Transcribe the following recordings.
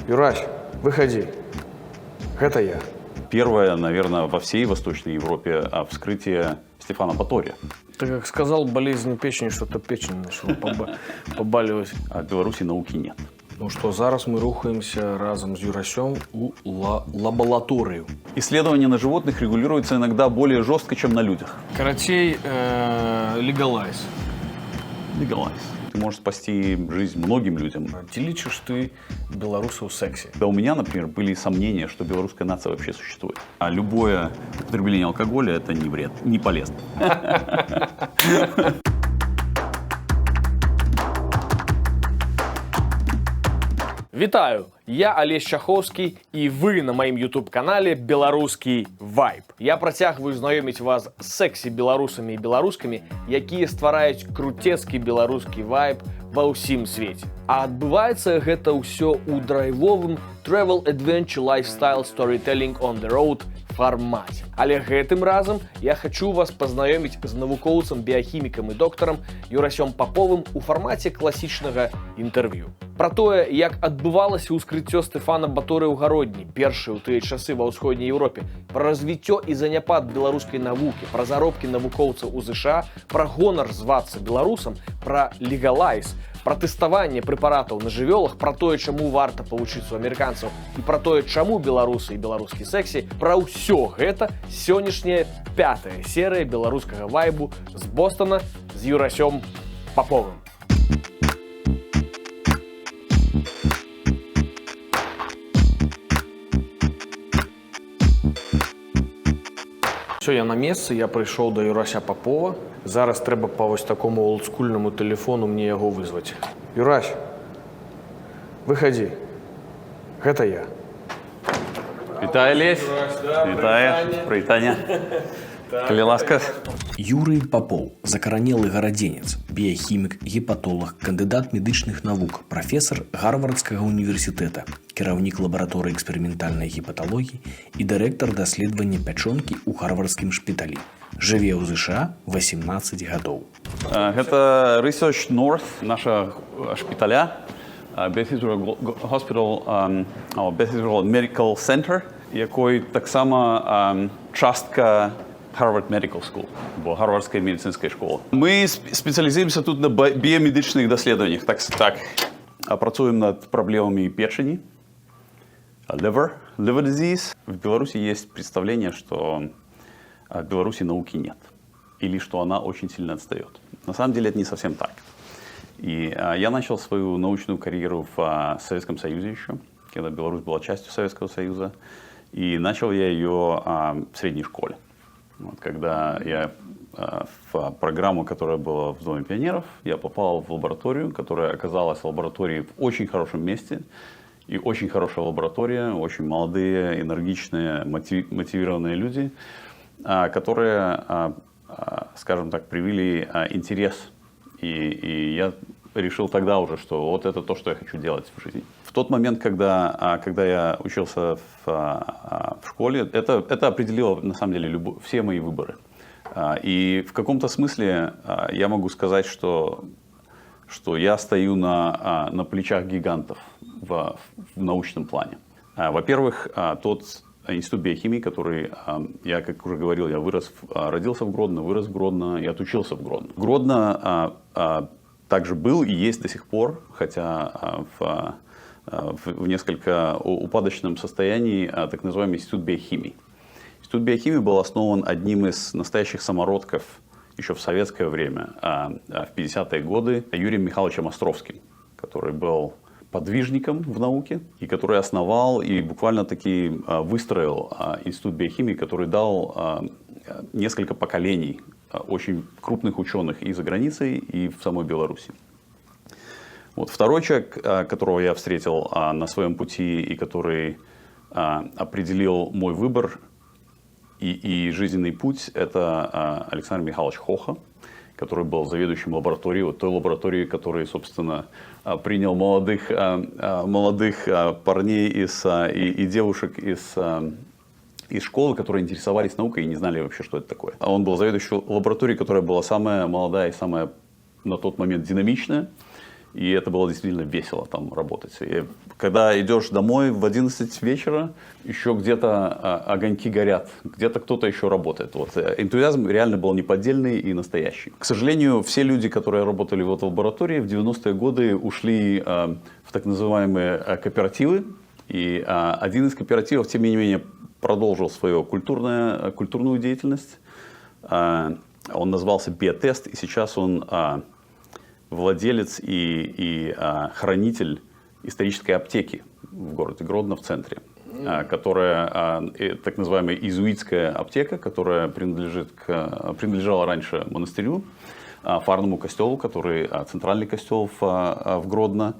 Юрась, выходи. Это я. Первое, наверное, во всей Восточной Европе вскрытие Стефана Батория. Ты как сказал, болезнь печени, что-то печень начала побаливать. А в Беларуси науки нет. Ну что, зараз мы рухаемся разом с Юрасем у лабораторию. Исследования на животных регулируются иногда более жестко, чем на людях. Корочей, legalize. Legalize. Ты можешь спасти жизнь многим людям. Ці лічиш ты беларуса ў сексе? Да у меня, например, были сомнения, что белорусская нация вообще существует. А любое употребление алкоголя – это не вред, не полезно. Вітаю! Я Олесь Чаховский, і ви на моїм ютуб-каналі «Беларускі вайб». Я працягваю знаёміць вас з секси-беларусамі і беларускамі, якія ствараюць круцецкі беларускі вайб ва ўсім свеце. А адбываецца гэта ўсё ў драйвовым travel adventure lifestyle storytelling on the road фармаце. Але гэтым разам я хочу вас пазнаёміць з навукоўцам, біяхімікам і доктарам Юрасём Паповым у фармаце класічнага інтэрв'ю. Пра тое, як адбывалася ўскрыццё Стефана Баторыя ў Гародні, першы ў тыя часы ва ўсходняй Еўропе, пра развіццё і заняпад беларускай навукі, пра заробкі навукоўцаў у ЗША, пра гонар звацца беларусам, пра легалайз, пра тэставанне прэпаратаў на жывёлах, пра тое, чаму варта павучыцца у амерыканцаў і пра тое, чаму беларусы і беларускі сексе, пра ўсё гэта сённяшняя 5-я серыя беларускага вайбу з Бостона з Юрасём Паповым. Все, я на месцы, я прыйшоў да Юрася Папова. Зараз трэба па вось такому олдскульнаму тэлефону мне яго вызваць. Юрась, выходи. Гэта я. Вітаю, Олесь. Вітаю. Прывітанне. Калі ласка. Юрый Попов, закаранелы гарадзенец, біяхімік, гепатолог, кандыдат медычных навук, прафесар Гарвардскага універсітэта, кіраўнік лабараторыі эксперыментальнай гепаталогіі і дырэктар даследавання пячонкі ў гарвардскім шпіталі. Жыве ў ЗША 18 гадоў. Гэта Research North, наша шпіталя, Behavioral Hospital, Behavioral Medical Center, якой таксама частка Harvard Medical School, бо гарвардская медицинская школа. Мы специализируемся тут на биомедичных исследованиях. Так, працуем над проблемами печени, liver disease. В Беларуси есть представление, что в Беларуси науки нет, или что она очень сильно отстает. На самом деле это не совсем так. И я начал свою научную карьеру в Советском Союзе еще, когда Беларусь была частью Советского Союза, и начал я ее в средней школе. Вот, когда я в программу, которая была в Доме пионеров, я попал в лабораторию, которая оказалась лабораторией в очень хорошем месте. И очень хорошая лаборатория, очень молодые, энергичные, мотивированные люди, которые, скажем так, привили интерес. И я решил тогда уже, что вот это то, что я хочу делать в жизни. В тот момент, когда я учился в школе, это определило, на самом деле, все мои выборы. И в каком-то смысле я могу сказать, что я стою на плечах гигантов в научном плане. Во-первых, тот институт биохимии, который, я, как уже говорил, я родился в Гродно, вырос в Гродно и отучился в Гродно. Гродно также был и есть до сих пор, хотя в несколько упадочном состоянии, так называемый институт биохимии. Институт биохимии был основан одним из настоящих самородков еще в советское время, в 50-е годы, Юрием Михайловичем Островским, который был подвижником в науке и который основал и буквально-таки выстроил институт биохимии, который дал несколько поколений очень крупных ученых и за границей, и в самой Беларуси. Вот второй человек, которого я встретил на своем пути и который определил мой выбор и жизненный путь, это Александр Михайлович Хоха, который был заведующим лабораторией, вот той лаборатории, который, собственно, принял молодых парней и девушек из школы, которые интересовались наукой и не знали вообще, что это такое. Он был заведующим лабораторией, которая была самая молодая и самая на тот момент динамичная. И это было действительно весело там работать. И когда идешь домой в 11 вечера, еще где-то огоньки горят, где-то кто-то еще работает. Вот. Энтузиазм реально был неподдельный и настоящий. К сожалению, все люди, которые работали в этой лаборатории, в 90-е годы ушли в так называемые кооперативы. И один из кооперативов, тем не менее, продолжил свою культурную деятельность. Он назывался «Биотест», и сейчас он владелец и хранитель исторической аптеки в городе Гродно в центре, которая так называемая иезуитская аптека, которая принадлежала раньше монастырю, Фарному костелу, который центральный костел в Гродно,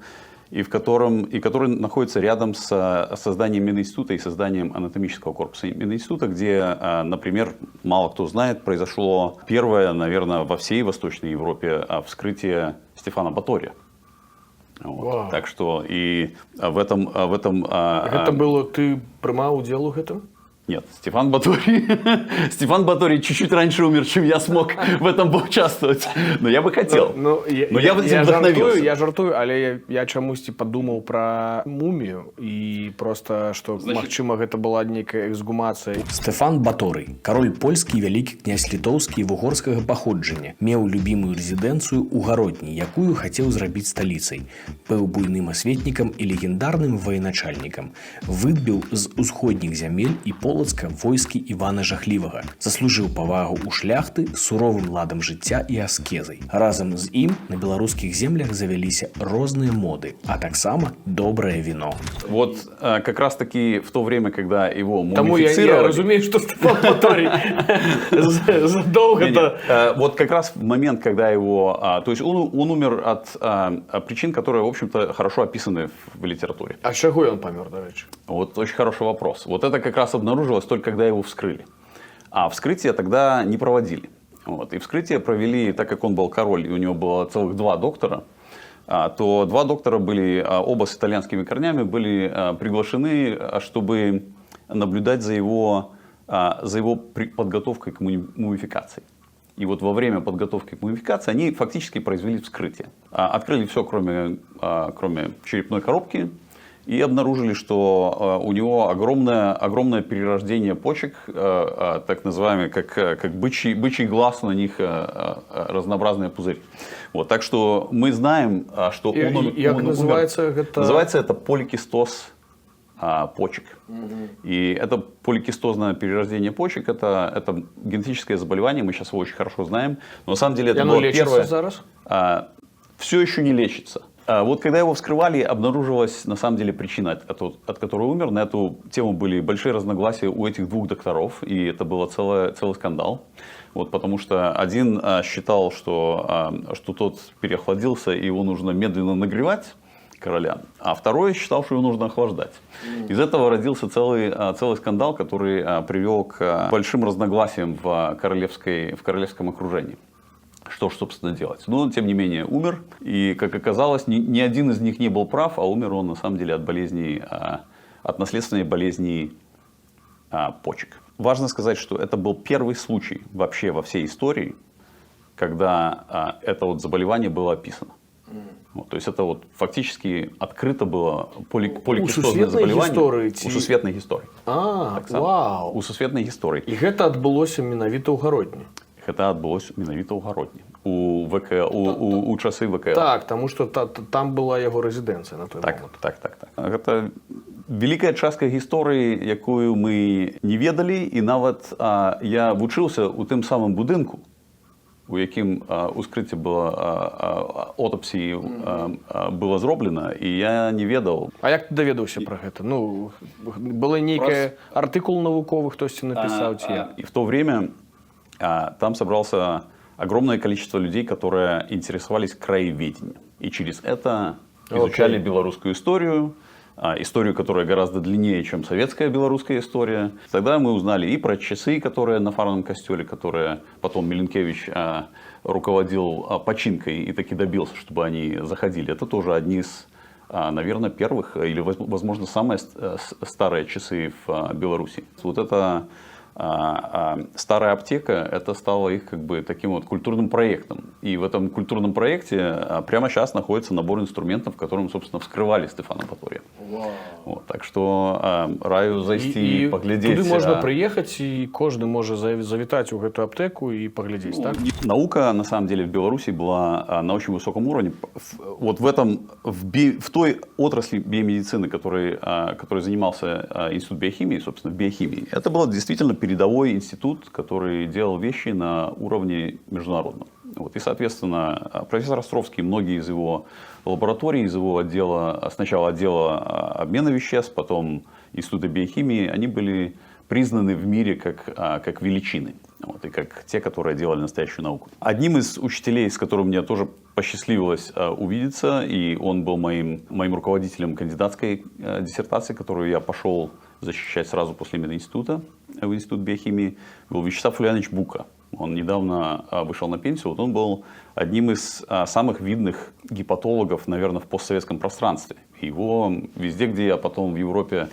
и который находится рядом с созданием Мининститута и созданием анатомического корпуса Мининститута, где, например, мало кто знает, произошло первое, наверное, во всей Восточной Европе вскрытие Стефана Батория. Вот. Так что и в этом... Это было, ты принимал удел в этом? Нет, Стефан Баторий чуть-чуть раньше умер, чем я смог в этом поучаствовать. Но я бы хотел. Но я вдохновился. Я жартую, але я чамусьці подумал про мумию и просто, что, магчыма, гэта была некая эксгумацыя. Стэфан Баторый, кароль польскі і вялікі князь літоўскі і вугорскага паходжання, меў любімую рэзідэнцыю ў Гародні, якую хацеў зрабіць сталіцай. Быў буйным асветнікам і легендарным военачальнікам. Выбіў з усходніх зямель і Полацка войскі Івана Жахлівага. Заслужыў павагу ў шляхты суровым ладам жыцця і аскезай. Разам з ім на беларускіх землях завяліся розныя моды, а таксама доброе вино. Вот как раз таки в то время, когда его Тому мумифицировали... я разумею, что Стефан Баторий задолго-то... Вот как раз в момент, когда его... То есть он умер от причин, которые, в общем-то, хорошо описаны в литературе. А чего он помер, до речи? Вот очень хороший вопрос. Вот это как раз обнаружилось только когда его вскрыли. А вскрытие тогда не проводили. Вот. И вскрытие провели, так как он был король, и у него было целых 2 доктора, то 2 доктора были, оба с итальянскими корнями, были приглашены, чтобы наблюдать за его подготовкой к мумификации. И вот во время подготовки к мумификации они фактически произвели вскрытие. Открыли все, кроме черепной коробки, и обнаружили, что у него огромное перерождение почек, так называемые, как бычий глаз, на них разнообразные пузыри. Вот, так что мы знаем, что он умер. Называется это поликистоз почек. И это поликистозное перерождение почек, это генетическое заболевание, мы сейчас его очень хорошо знаем. Но на самом деле это было первое... Зараз? Все еще не лечится. Вот когда его вскрывали, обнаружилась на самом деле причина, от которой умер. На эту тему были большие разногласия у этих 2 докторов, и это был целый скандал. Вот, потому что один считал, что тот переохладился, и его нужно медленно нагревать, короля, а второй считал, что его нужно охлаждать. Из этого родился целый скандал, который привел к большим разногласиям в королевском окружении. Что ж, собственно, делать? Но он, тем не менее, умер. И, как оказалось, ни один из них не был прав, а умер он, на самом деле, от наследственной болезни почек. Важно сказать, что это был первый случай вообще во всей истории, когда это вот заболевание было описано. Вот, то есть это вот фактически открыто было поликистозное заболевание у сусветной истории. Вау! У сусветной истории. И это отбылося менавіта ў Гародні. Гэта адбылося менавіта ў Гародні, у часы ВКЛ. Так, тому что там была его резиденция на той момент. Так. Гэта вялікая частка гісторыі, якую мы не ведалі, і нават я вучыўся ў тым самым будынку, у якім ускрыцце было аўтапсіі было зроблена, і я не ведаў. А як ты даведаўся пра гэта? Ну, было нейкі артыкул навуковы, хтосьці напісаў ці як? І в то время там собрался огромное количество людей, которые интересовались краеведением. И через это изучали белорусскую историю, которая гораздо длиннее, чем советская белорусская история. Тогда мы узнали и про часы, которые на Фарном костеле, которые потом Миленкевич руководил починкой и таки добился, чтобы они заходили. Это тоже одни из, наверное, первых или, возможно, самые старые часы в Беларуси. Вот это старая аптека это стало их как бы таким вот культурным проектом. И в этом культурном проекте прямо сейчас находится набор инструментов, в котором, собственно, вскрывали Стефана Батория. Вот, так что раю зайти и поглядеть. Туды можна приехать, и каждый может завитать в эту аптеку и поглядеть, так? Наука, на самом деле, в Беларуси была на очень высоком уровне. Вот в той отрасли биомедицины, которой занимался Институт биохимии, собственно, в биохимии, это был действительно передовой институт, который делал вещи на уровне международном. Вот. И, соответственно, профессор Островский, многие из его лабораторий, из его отдела, сначала отдела обмена веществ, потом Института биохимии, они были признаны в мире как величины. Вот, и как те, которые делали настоящую науку. Одним из учителей, с которым мне тоже посчастливилось увидеться, и он был моим руководителем кандидатской диссертации, которую я пошел защищать сразу после мединститута, в Институт биохимии, был Вячеслав Ульянович Бука. Он недавно вышел на пенсию. Вот он был одним из самых видных гепатологов, наверное, в постсоветском пространстве. Его везде, где я потом в Европе,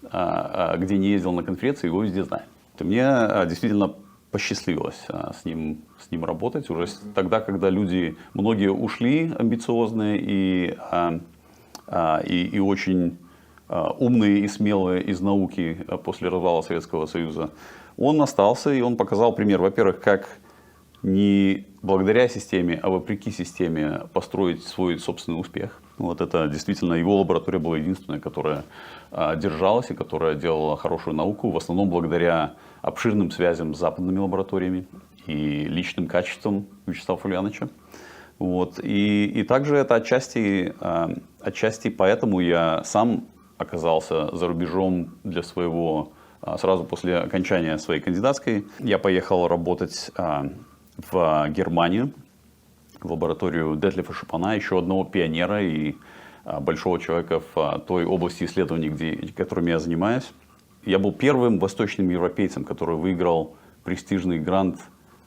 где не ездил на конференции, его везде знаю. И мне действительно посчастливилось с ним работать уже тогда, когда многие ушли амбициозные и очень умные и смелые из науки после развала Советского Союза. Он остался, и он показал пример, во-первых, как не благодаря системе, а вопреки системе построить свой собственный успех. Вот это действительно его лаборатория была единственная, которая держалась и которая делала хорошую науку, в основном благодаря обширным связям с западными лабораториями и личным качествам Вячеслава Ульяновича. Вот. И также это отчасти поэтому я сам оказался за рубежом для сразу после окончания своей кандидатской. Я поехал работать в Германию, в лабораторию Детлефа Шупана, еще одного пионера и большого человека в той области исследований, которыми я занимаюсь. Я был первым восточным европейцем, который выиграл престижный грант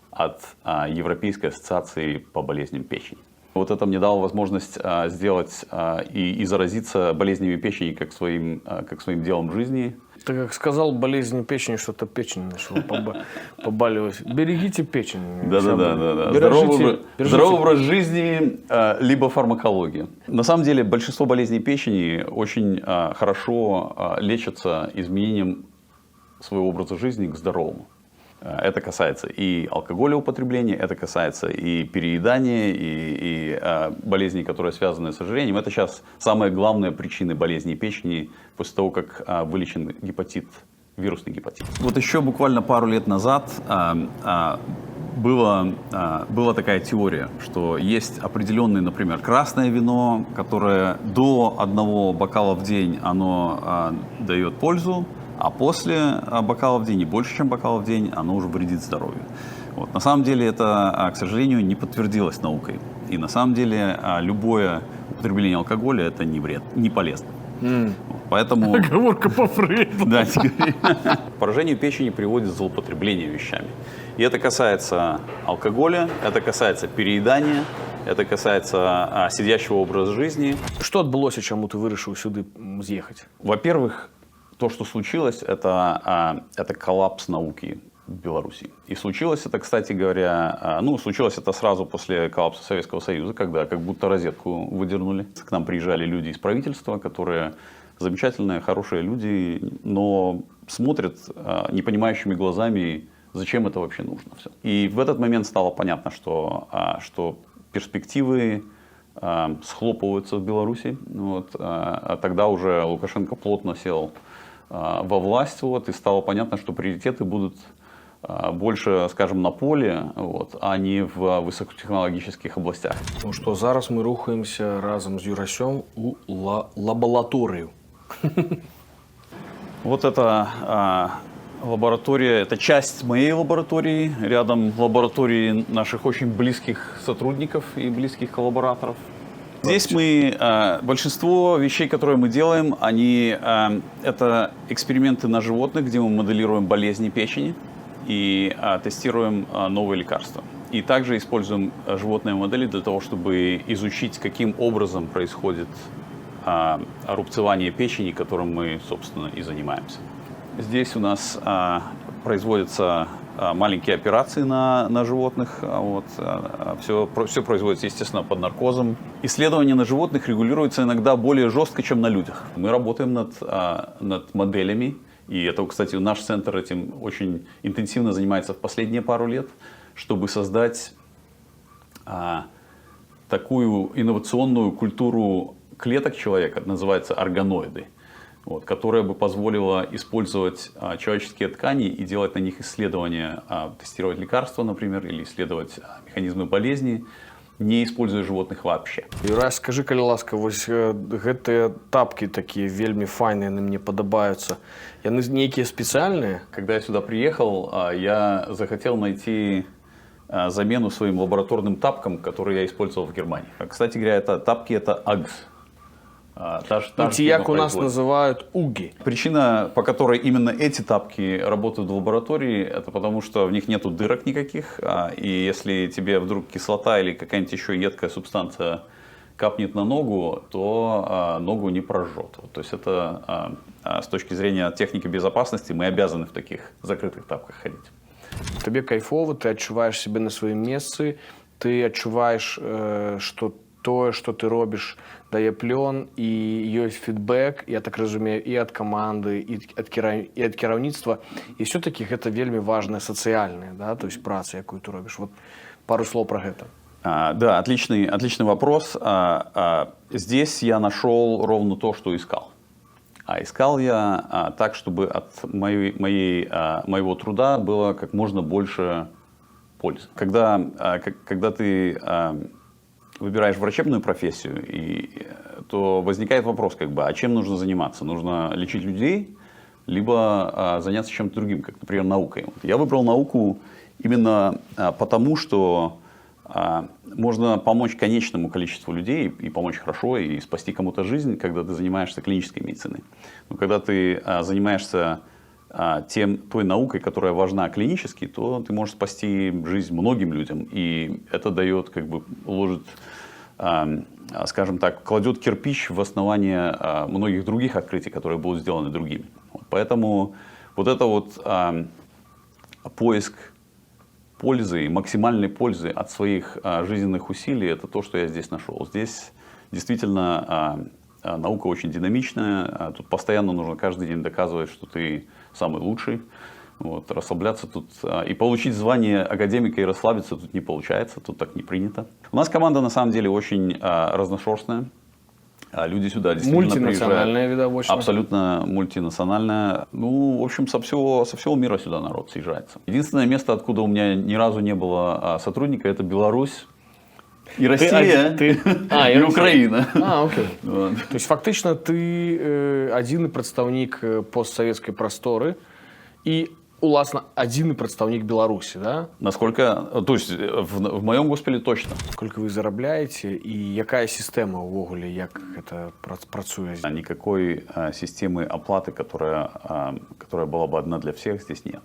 от Европейской ассоциации по болезням печени. Вот это мне дало возможность сделать и заразиться болезнями печени как своим делом в жизни. Ты как сказал, болезнь печени, что-то печень начала побаливать. Берегите печень. Да. Здоровый образ жизни, либо фармакология. На самом деле большинство болезней печени очень хорошо лечатся изменением своего образа жизни к здоровому. Это касается и алкоголя употребления, это касается и переедания, и болезней, которые связаны с ожирением. Это сейчас самые главные причины болезней печени после того, как вылечен вирусный гепатит. Вот еще буквально пару лет назад была такая теория, что есть определенное, например, красное вино, которое до 1 бокала в день оно дает пользу, а после бокала в день, и больше, чем бокала в день, оно уже вредит здоровью. Вот. На самом деле это, к сожалению, не подтвердилось наукой. И на самом деле любое употребление алкоголя это не вред, не полезно. Поэтому... Оговорка по Фрейду. Да, поражению печени приводит злоупотребление вещами. И это касается алкоголя, это касается переедания, это касается сидящего образа жизни. Что отбылося, чему ты вирішив сюди з'їхати? Во-первых, то, что случилось, это коллапс науки в Беларуси. И случилось это, кстати говоря, случилось это сразу после коллапса Советского Союза, когда как будто розетку выдернули. К нам приезжали люди из правительства, которые замечательные, хорошие люди, но смотрят непонимающими глазами, зачем это вообще нужно. Все. И в этот момент стало понятно, что перспективы схлопываются в Беларуси. Вот, а тогда уже Лукашенко плотно сел во власть, вот, и стало понятно, что приоритеты будут больше, скажем, на поле, вот, а не в высокотехнологических областях. Ну что, зараз мы рухаемся разом с Юрасем у лабораторию. Вот это лаборатория, это часть моей лаборатории, рядом лаборатории наших очень близких сотрудников и близких коллабораторов. Здесь большинство вещей, которые мы делаем, это эксперименты на животных, где мы моделируем болезни печени и тестируем новые лекарства. И также используем животные модели для того, чтобы изучить, каким образом происходит рубцевание печени, которым мы, собственно, и занимаемся. Здесь у нас производятся маленькие операции на животных. Все производится, естественно, под наркозом. Исследования на животных регулируются иногда более жестко, чем на людях. Мы работаем над моделями. И это, кстати, наш центр этим очень интенсивно занимается в последние пару лет, чтобы создать такую инновационную культуру клеток человека, называется органоиды, которая бы позволила использовать человеческие ткани и делать на них исследования, тестировать лекарства, например, или исследовать механизмы болезни, не используя животных вообще. Юрай, скажи, калі ласка, вось гэтыя тапкі такія вельмі файныя, яны мне падабаюцца. Яны нейкія спецыяльныя? Когда я сюда приехал, я захотел найти замену своим лабораторным тапкам, которые я использовал в Германии. Кстати говоря, тапки это Uggs. Як у нас называют уги. Причина, по которой именно эти тапки работают в лаборатории, это потому что в них нету дырок никаких, и если тебе вдруг кислота или какая-нибудь еще едкая субстанция капнет на ногу, то ногу не прожжет. То есть это с точки зрения техники безопасности мы обязаны в таких закрытых тапках ходить. Тебе кайфово, ты адчуваеш себе на сваім месцы, ты адчуваеш, што тое, што ты робіш, дае плён, і ёсць фідбэк, я так разумею, і ад каманды, і ад кіраўніцтва. І все-таки гэта вельмі важная сацыяльная, да, то есть праца, якую ты робіш. Вот пару слов про гэта. Да, отличный вопрос. Здесь я нашел ровно то, что искал. Искал я так, чтобы от моего труда было как можно больше пользы. Когда ты выбираешь врачебную профессию, то возникает вопрос, а чем нужно заниматься? Нужно лечить людей, либо заняться чем-то другим, как, например, наукой. Я выбрал науку именно потому, что можно помочь конечному количеству людей и помочь хорошо, и спасти кому-то жизнь, когда ты занимаешься клинической медициной. Но когда ты занимаешься той наукой, которая важна клинически, то ты можешь спасти жизнь многим людям. И это дает, ложит, скажем так, кладет кирпич в основание многих других открытий, которые будут сделаны другими. Поэтому поиск пользы, максимальной пользы от своих жизненных усилий, это то, что я здесь нашел. Здесь действительно наука очень динамичная, тут постоянно нужно каждый день доказывать, что ты самый лучший. Расслабляться тут и получить звание академика и расслабиться тут не получается, тут так не принято. У нас команда на самом деле очень разношерстная. Люди сюда действительно мультинациональная, видовочно. Абсолютно мультинациональная. В общем, со всего мира сюда народ съезжается. Единственное место, откуда у меня ни разу не было сотрудника, это Беларусь. И Россия, и Украина. Окей. То есть фактично ты один прадстаўнік постсоветской просторы и уласна один прадстаўнік Беларуси, да? То есть в моем госпитале точно. Сколько вы зарабляете и якая система увогуле, як это працуе? Никакой системы оплаты, которая была бы одна для всех, здесь нет.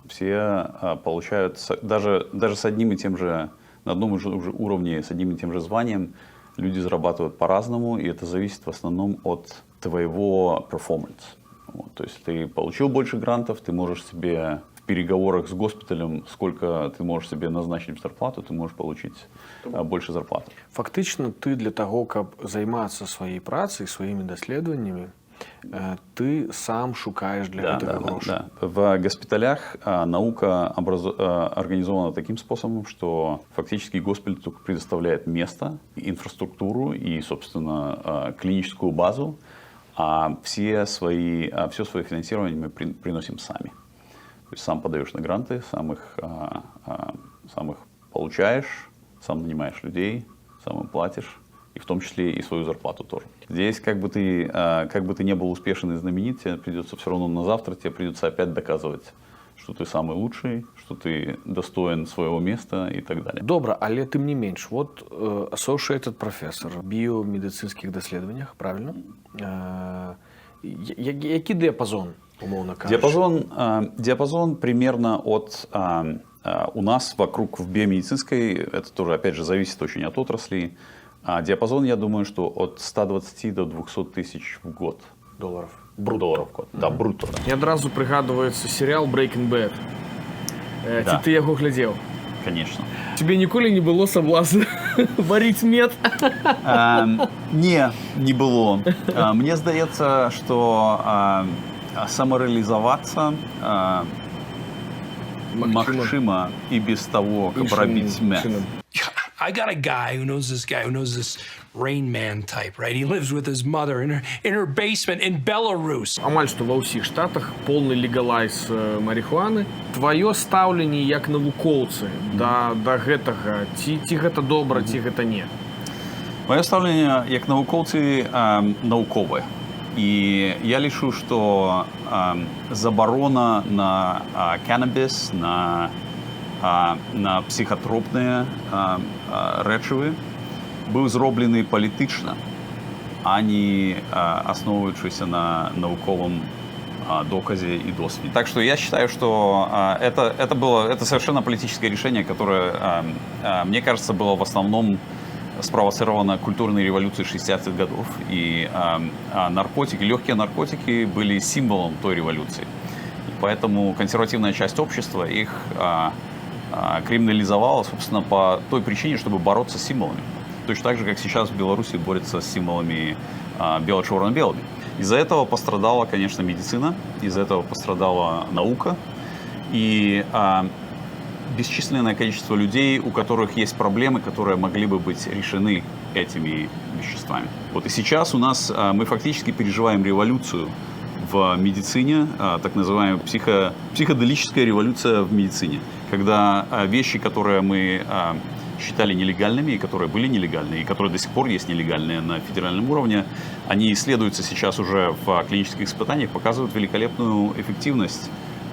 Все получают даже с одним и тем же, на одном и же уровне, с одним и тем же званием, люди зарабатывают по-разному, и это зависит в основном от твоего перформанса. То есть ты получил больше грантов, ты можешь себе в переговорах с госпиталем, сколько ты можешь себе назначить в зарплату, ты можешь получить больше зарплаты. Фактично ты для того, каб займацца сваёй працай, сваімі даследаваннямі, ты сам шукаешь для этого гроши. Да. В госпиталях наука организована таким способом, что фактически госпиталь только предоставляет место, инфраструктуру и, собственно, клиническую базу, а все свое финансирование мы приносим сами. То есть сам подаешь на гранты, сам их получаешь, сам нанимаешь людей, сам им платишь. И в том числе и свою зарплату тоже. Здесь, как бы ты не был успешен и знаменит, тебе придется все равно на завтра, тебе придется опять доказывать, что ты самый лучший, что ты достоин своего места и так далее. Добра, але тым не менш, associated профессор в биомедицинских даследованиях, правильно? Які диапазон, умовно кажучи? Диапазон примерно от... У нас вокруг в биомедицинской, это тоже, опять же, зависит очень от отрасли, диапазон, я думаю, что от 120 до 200 тысяч в год. Долларов. долларов в год. Да, брутто. Да. Мне одразу пригадывается сериал Breaking Bad. Да. Ты его глядел? Конечно. Тебе ніколи не было соблазна варить мед? Не было. Мне здається, що самореалізуватися магчыма і без того, каб рабіць мед. I got a guy who knows this Rain Man type, right? He lives with his mother in her basement in Belarus. Амаль што ва ўсіх штатах поўны легалайз марихуаны. Тваё стаўленне як навукоўцы да гэтага, ці гэта добра, ці гэта не? Маё стаўленне як навукоўцы навуковае. І я лічу, што забарона на канабіс, на псіхатропныя рэчывы быў зроблены палітычна, а не основываючыся на науковым доказе и досвиде. Так что я считаю, что это совершенно политическое решение, которое, мне кажется, было в основном спровоцировано культурной революцией 60-х годов. И наркотики, легкие наркотики были символом той революции. И поэтому консервативная часть общества их криминализовала, собственно, по той причине, чтобы бороться с символами. Точно так же, как сейчас в Беларуси борется с символами бело-черно-белыми. Из-за этого пострадала, конечно, медицина, из-за этого пострадала наука. И бесчисленное количество людей, у которых есть проблемы, которые могли бы быть решены этими веществами. Вот и сейчас у нас мы фактически переживаем революцию в медицине, так называемая психоделическая революция в медицине, когда вещи, которые мы считали нелегальными, и которые были нелегальные, и которые до сих пор есть нелегальные на федеральном уровне, они исследуются сейчас уже в клинических испытаниях, показывают великолепную эффективность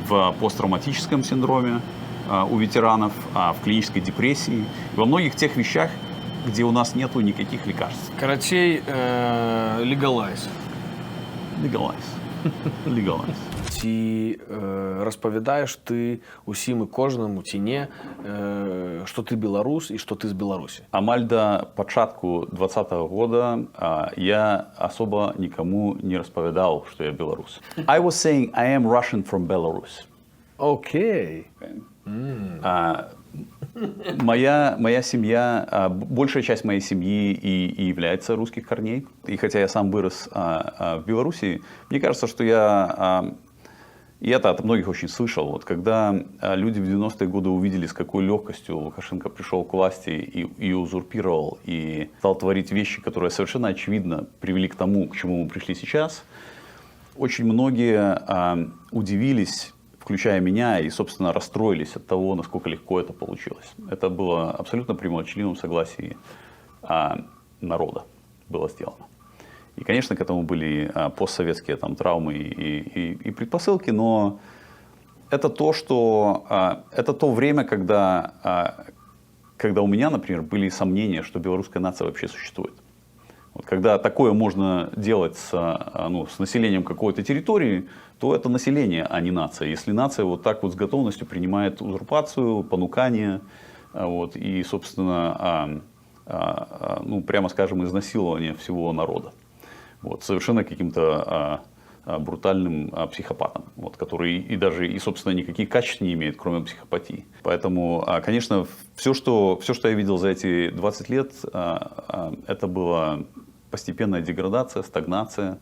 в посттравматическом синдроме у ветеранов, в клинической депрессии, во многих тех вещах, где у нас нету никаких лекарств. Карацей, легалайз. Легалайз. Ці распавядаеш ты усім і кожнаму, ці не, што ты беларус і што ты з Беларусі? Амаль до пачатку 2020 года я особо никому не распавядал, что я белорус. I was saying I am Russian from Belarus. Окей. Моя семья, большая часть моей семьи и является русских корней. И хотя я сам вырос в Беларуси, мне кажется, что и это от многих очень слышал. Вот когда люди в 90-е годы увидели, с какой легкостью Лукашенко пришел к власти и узурпировал, и стал творить вещи, которые совершенно очевидно привели к тому, к чему мы пришли сейчас, очень многие удивились, включая меня, и, собственно, расстроились от того, насколько легко это получилось. Это было абсолютно при молчаливом согласии народа было сделано. И, конечно, к этому были постсоветские там травмы и предпосылки, но это то время, когда у меня, например, были сомнения, что белорусская нация вообще существует. Вот, когда такое можно делать с населением какой-то территории, то это население, а не нация. Если нация вот так вот с готовностью принимает узурпацию, понукание, вот, и, собственно, прямо скажем, изнасилование всего народа. Вот, совершенно каким-то брутальным психопатом, вот, который собственно, никаких качеств не имеет, кроме психопатии. Поэтому, конечно, все, что я видел за эти 20 лет, это была постепенная деградация, стагнация,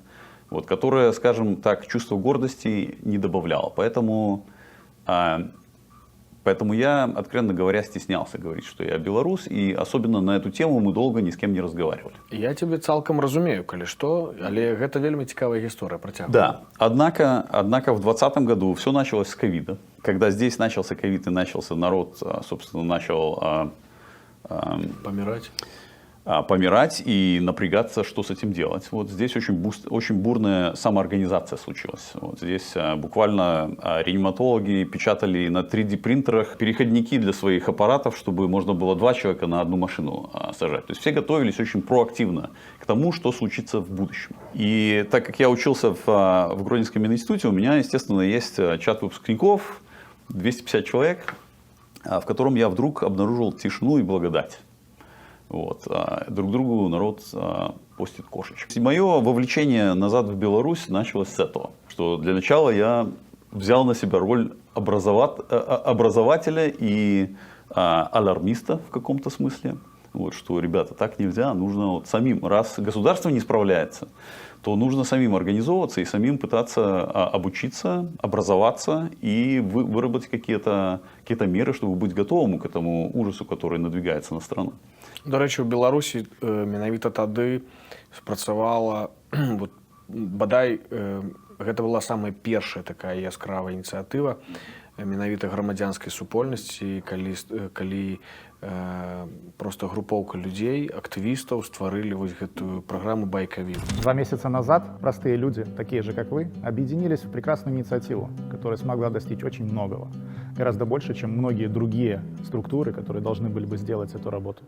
вот, которая, скажем так, чувство гордости не добавляла. Поэтому я, откровенно говоря, стеснялся говорить, что я белорус, и особенно на эту тему мы долго ни с кем не разговаривали. Я тебе цалкам разумею, калі што, але гэта вельмі цікавая гісторыя, працягвай. Да, однако в 2020 году все началось с ковида. Когда здесь начался ковид и начался народ, собственно, начал помирать и напрягаться, что с этим делать. Вот здесь очень бурная самоорганизация случилась. Вот здесь буквально реаниматологи печатали на 3D-принтерах переходники для своих аппаратов, чтобы можно было 2 человека на одну машину сажать. То есть все готовились очень проактивно к тому, что случится в будущем. И так как я учился в Гродненском мединституте, у меня, естественно, есть чат выпускников, 250 человек, в котором я вдруг обнаружил тишину и благодать. Вот. А друг другу народ постит кошечек. Мое вовлечение назад в Беларусь началось с этого, что для начала я взял на себя роль образователя и алармиста в каком-то смысле. Вот, что, ребята, так нельзя, нужно вот самим, раз государство не справляется, то нужно самим организовываться и самим пытаться обучиться, образоваться и выработать какие-то меры, чтобы быть готовым к этому ужасу, который надвигается на страну. До речі, у Білорусі менавіта тады спрацавала, вот, бадай, гэта была самая першая такая яскравая ініцыятыва менавіта грамадзянскай супольнасці, калі просто групоўка людзей, актывістаў стварылі вось гэтую праграму «Байковик». 2 месяца назад простые люди, такие же, как вы, объединились в прекрасную инициативу, которая смогла достичь очень многого. Гораздо больше, чем многие другие структуры, которые должны были бы сделать эту работу.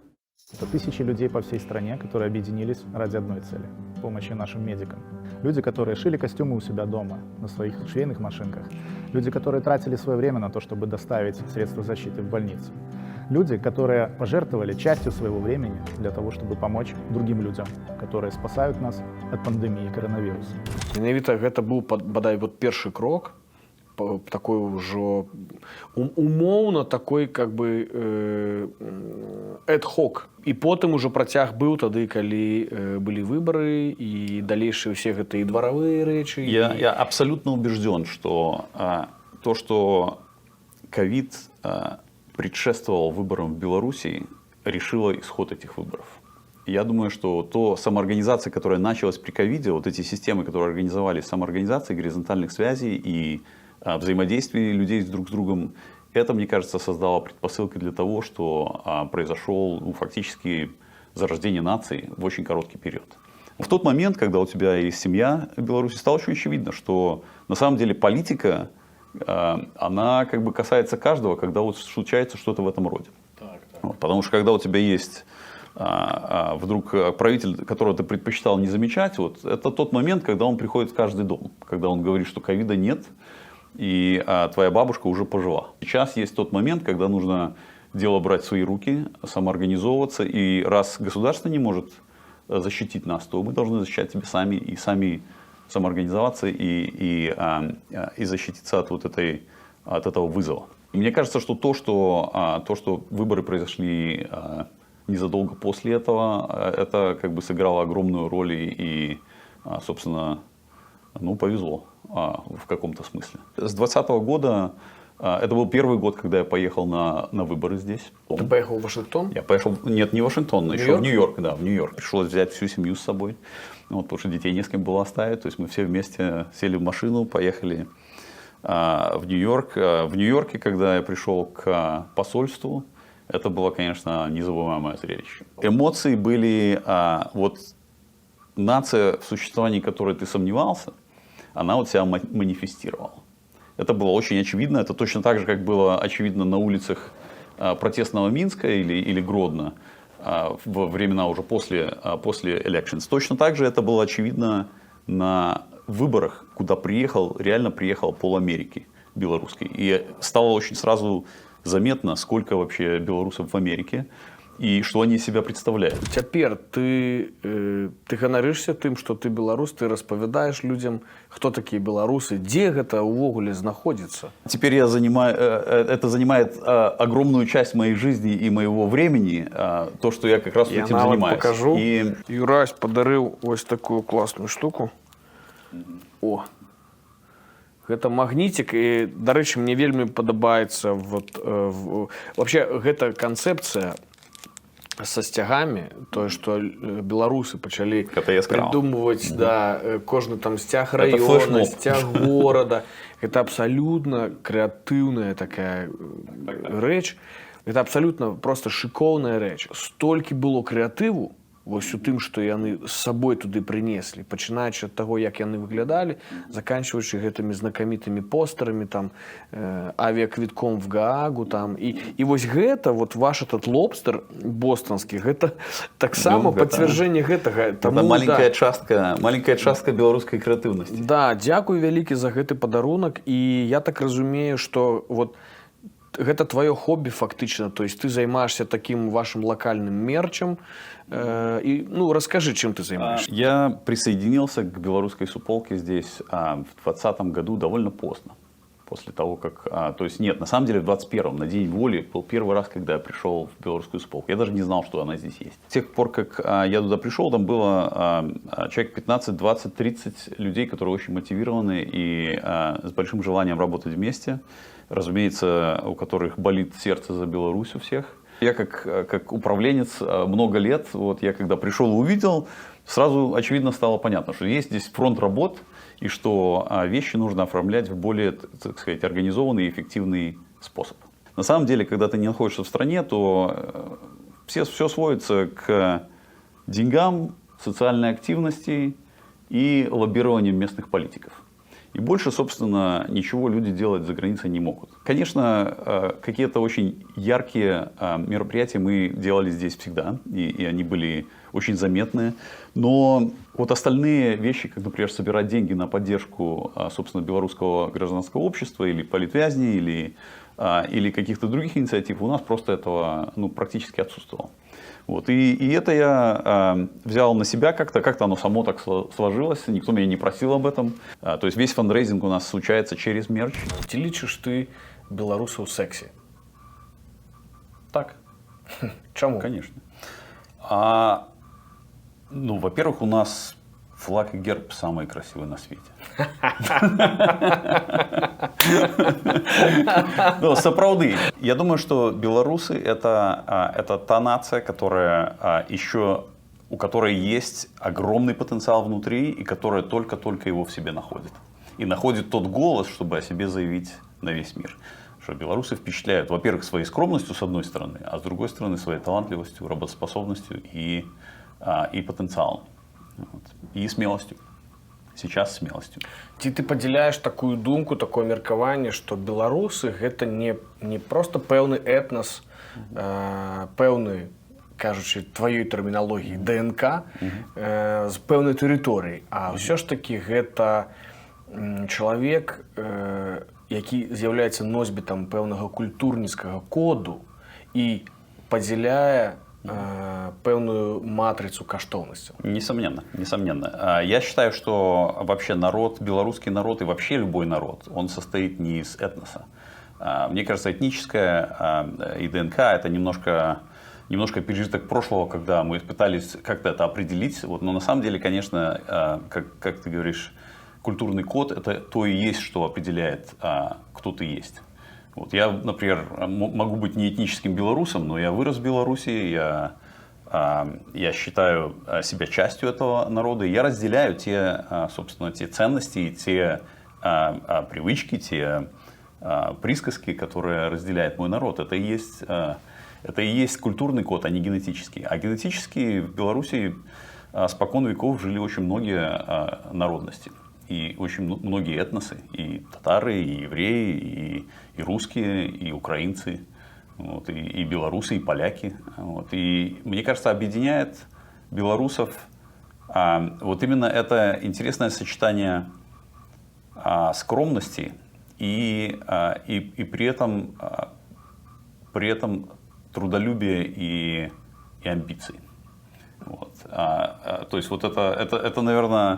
Это тысячи людей по всей стране, которые объединились ради одной цели – помощи нашим медикам. Люди, которые шили костюмы у себя дома, на своих швейных машинках. Люди, которые тратили свое время на то, чтобы доставить средства защиты в больницу. Люди, которые пожертвовали частью своего времени для того, чтобы помочь другим людям, которые спасают нас от пандемии коронавируса. Менавіта гэта быў бадай вот першы крок, такой ўжо умоўна такой как бы ad-hoc. І потым ужо працяг быў тады, калі былі выбары і далейшыя ўсе гэтыя дваравыя рэчы. Я абсолютно убежден, что то, что ковид предшествовал выборам в Беларуси, решило исход этих выборов. Я думаю, что самоорганизация, которая началась при ковиде, вот эти системы, которые организовали самоорганизации, горизонтальных связей и взаимодействия людей друг с другом, это, мне кажется, создало предпосылки для того, что произошел фактически зарождение нации в очень короткий период. В тот момент, когда у тебя есть семья в Беларуси, стало очень очевидно, что на самом деле политика, она как бы касается каждого, когда вот случается что-то в этом роде. Вот, потому что когда у тебя есть вдруг правитель, которого ты предпочитал не замечать, вот, это тот момент, когда он приходит в каждый дом, когда он говорит, что ковида нет, и твоя бабушка уже пожила. Сейчас есть тот момент, когда нужно дело брать в свои руки, самоорганизовываться, и раз государство не может защитить нас, то мы должны защищать себя сами и сами самоорганизоваться и защититься от этого вызова. И мне кажется, что то, что выборы произошли незадолго после этого, это как бы сыграло огромную роль и собственно, повезло в каком-то смысле. С 2020 года, это был первый год, когда я поехал на выборы здесь. Ты поехал в Вашингтон? Я поехал, нет, не в Вашингтон, еще в Нью-Йорк, да, в Нью-Йорк. Пришлось взять всю семью с собой, вот, потому что детей не с кем было оставить. То есть мы все вместе сели в машину, поехали в Нью-Йорк. В Нью-Йорке, когда я пришел к посольству, это было, конечно, незабываемое зрелище. Эмоции были, вот нация, в существовании которой ты сомневался, она вот себя манифестировала. Это было очень очевидно. Это точно так же, как было очевидно на улицах протестного Минска или Гродно во времена уже после elections. Точно так же это было очевидно на выборах, куда реально приехал пол-Америки белорусской. И стало очень сразу заметно, сколько вообще белорусов в Америке и что они из себя представляют. Теперь ты ганарышся тым, что ты беларус, ты распавядаешь людям, кто такие белорусы, где это увогуле находится. Теперь это занимает огромную часть моей жизни и моего времени, то, что я как раз этим занимаюсь. Я покажу. Юрась подарил вот такую классную штуку. О! Гэта магнітик, і, да рэчы, мне вельмі падабаецца вообще гэта канцэпцыя са сцягамі, тое, што беларусы пачалі придумываць, да, кожны там сцяг раёна, сцяг горада. Гэта абсалютна крэатыўная такая рэч, гэта абсалютна просто шыкоўная рэч. Столькі было крэатыву вось у тым, што яны з сабой туды прынеслі, пачынаючы ад таго, як яны выглядалі, заканчваючы гэтымі знакамітымі постарамі, там, авіаквітком в Гаагу, там, і вось гэта, вот ваш этот лобстер бостонскі, гэта таксама пацвярджэнне гэтага. Это маленькая частка беларускай крэатыўнасці. Да, дзякуй вялікі за гэты падарунак, і я так разумею, што вот гэта твоё хобі фактычна, то есть ты займаешься таким вашим локальным мерчем, и, ну, расскажи, чем ты занимаешься. Я присоединился к белорусской суполке здесь в 2020 году довольно поздно. После того, как... то есть нет, на самом деле в 21-м, на День воли, был первый раз, когда я пришел в белорусскую суполку. Я даже не знал, что она здесь есть. С тех пор, как я туда пришел, там было человек 15, 20, 30 людей, которые очень мотивированы и с большим желанием работать вместе. Разумеется, у которых болит сердце за Беларусь у всех. Я как управленец много лет, вот я когда пришел и увидел, сразу очевидно стало понятно, что есть здесь фронт работ, и что вещи нужно оформлять в более, так сказать, организованный и эффективный способ. На самом деле, когда ты не находишься в стране, то все сводится к деньгам, социальной активности и лоббированию местных политиков. И больше, собственно, ничего люди делать за границей не могут. Конечно, какие-то очень яркие мероприятия мы делали здесь всегда, и они были очень заметные. Но вот остальные вещи, как, например, собирать деньги на поддержку, собственно, белорусского гражданского общества или политвязней, или каких-то других инициатив, у нас просто этого практически отсутствовало. Вот. И это я взял на себя как-то оно само так сложилось, никто меня не просил об этом. То есть весь фандрейзинг у нас случается через мерч. Ці лічиш ти білоруса у сексі? Так, Чому? конечно. Во-первых, у нас флаг и герб самые красивые на свете. Сапраўды. Я думаю, что белорусы это та нация, у которой есть огромный потенциал внутри и которая только-только его в себе находит. И находит тот голос, чтобы о себе заявить на весь мир. Что белорусы впечатляют, во-первых, своей скромностью с одной стороны, а с другой стороны своей талантливостью, работоспособностью и потенциалом. И смелостью. Сейчас смелостью. Ці ты падзяляеш такую думку, такое меркаванне, што беларусы гэта не просто пэўны этнас, пэўны, кажучы тваёй тэрміналогіі, ДНК з пэўнай тэрыторыі, а ўсё ж такі гэта чалавек, які з'яўляецца носьбітам пэўнага культурніцкага коду і падзяляе пэўную матрицу каштоўнасцяў. Несомненно. Я считаю, что вообще белорусский народ и вообще любой народ, он состоит не из этноса. Мне кажется, этническая и ДНК это немножко пережиток прошлого, когда мы пытались как-то это определить. Но на самом деле, конечно, как ты говоришь, культурный код это то и есть, что определяет, кто ты есть. Я, например, могу быть не этническим белорусом, но я вырос в Беларуси, я считаю себя частью этого народа, и я разделяю собственно, те ценности, те привычки, те присказки, которые разделяет мой народ. Это и есть культурный код, а не генетический. А генетически в Беларуси спокон веков жили очень многие народности. И очень многие этносы, и татары, и евреи, и русские, и украинцы, и белорусы, и поляки. И мне кажется, объединяет белорусов именно это интересное сочетание скромности и при этом трудолюбия и амбиций. То есть это, наверное...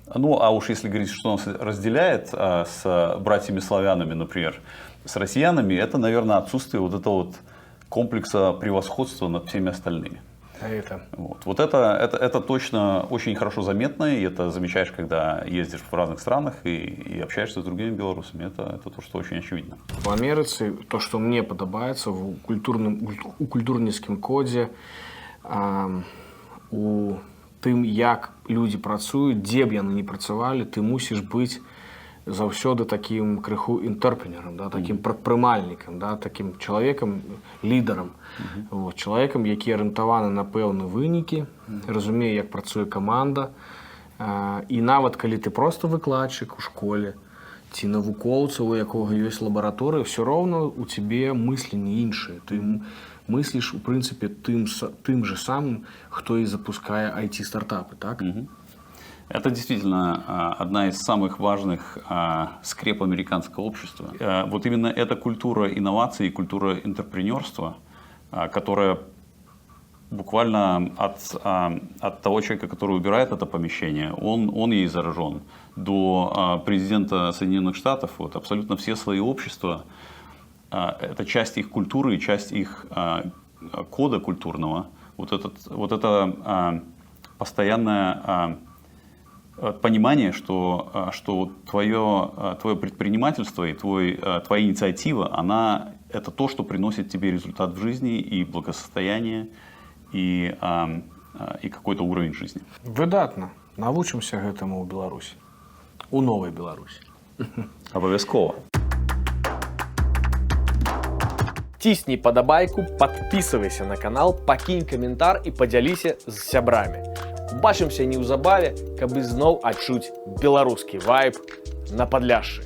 а уж если говорить, что нас разделяет с братьями-славянами, например, с россиянами, это, наверное, отсутствие этого комплекса превосходства над всеми остальными. Это точно очень хорошо заметно, и это замечаешь, когда ездишь в разных странах и общаешься с другими белорусами. Это то, что очень очевидно. В Америцы то, что мне падабаецца у культурніцкім кодзе, у тым, як людзі працуюць, дзе б яны не працавалі, ты мусіш быць заўсёды такім крыху інтэрпренерам, такім прадпрымальнікам, такім чалавекам, лідарам, чалавекам, які арыентаваны на пэўныя вынікі, разумее, як працуе каманда. І нават калі ты просто выкладчык у школе ці навукоўца, у якога ёсць лабараторыя, ўсё роўна у цябе мысленні іншыя. Ты мыслишь, в принципе, тем же самым, кто и запускает IT-стартапы, так? Это действительно одна из самых важных скреп американского общества. Вот именно эта культура инноваций, культура интерпренерства, которая буквально от того человека, который убирает это помещение, он ей заражен, до президента Соединенных Штатов, вот, абсолютно все слои общества, это часть их культуры, часть их кода культурного. Вот это постоянное понимание, что твое предпринимательство и твоя инициатива, это то, что приносит тебе результат в жизни и благосостояние, и какой-то уровень жизни. Выдатна. Навучимся гэтаму ў Беларусі. У новай Беларусі. Обовязково. Цісні падабайку, подписывайся на канал, пакінь каментар і падзяліся з сябрамі. Бачымся неўзабаве, каб ізноў адчуць беларускі вайб на Падляшшы.